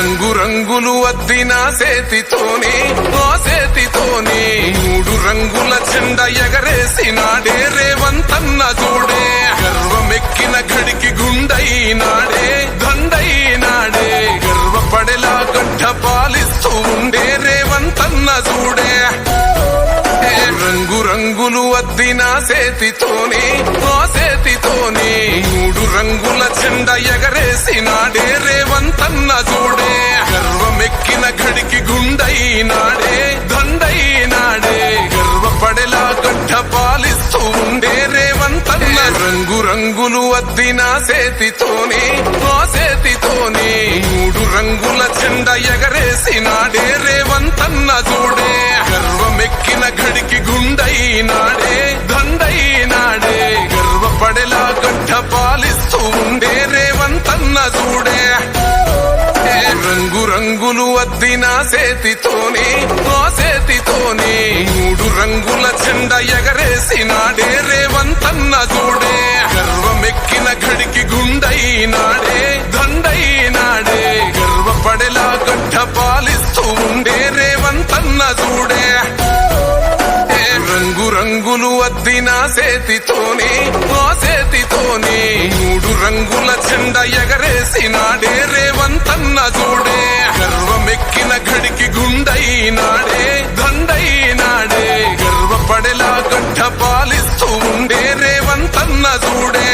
రంగు రంగులు అద్దిన సేతితోని ఆ సేతితోని 3 రంగుల జెండా ఎగరేసినాడే రేవంతన్న చూడే గర్వమెక్కిన గడికి గుండైనాడే దండైనాడే గర్వపడేలా గడ్డ పాలిస్తూ ఉండే రేవంతన్న చూడే రంగు రంగులు అద్దిన సేతితోని ఆ సేతితోని 3 రంగుల జెండా ఎగరేసినాడే రేవంతన్న చూడే గర్వమెక్కిన గడికి గుండైనాడే దండైనాడే గర్వపడేలా గడ్డ పాలిస్తూ ఉండే రేవంతన్న రంగు రంగులు అద్దిన సేతితోని ఆ సేతితోని 3 రంగుల జెండా ఎగరేసినాడే రేవంతన్న చూడే గర్వమెక్కిన గడికి గుండైనాడే దండైనాడే గర్వపడేలా గడ్డ పాలిస్తూ ఉండే రేవంతన్న చూడే రంగు రంగులు అద్దిన సేతితోని ఆ సేతితోని 3 రంగుల జెండా ఎగరేసినాడే రేవంతన్న చూడే గర్వమెక్కిన గడికి గుండైనాడే దండైనాడే గర్వపడేలా గడ్డ పాలిస్తూ ఉండే రేవంతన్న చూడే రంగు రంగులు అద్దిన సేతితోని ఆ సేతితోని 3 రంగుల జెండా ఎగరేసినాడే రేవంతన్న చూడే గర్వమెక్కిన గడికి గుండైనాడే దండైనాడే గర్వపడేలా గడ్డ పాలిస్తూ ఉండే రేవంతన్న చూడే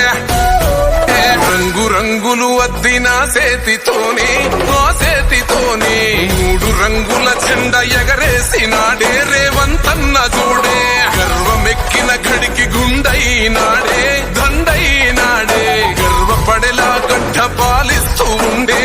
రంగు రంగులు అద్దిన సేతితోని ఆ సేతితోని 3 రంగుల జెండా ఎగరేసినాడే రేవంతన్న చూడే గర్వమెక్కిన గడికి గుండైనాడే దండైనాడే గర్వపడేలా గడ్డ పాలిస్తూ ఉండే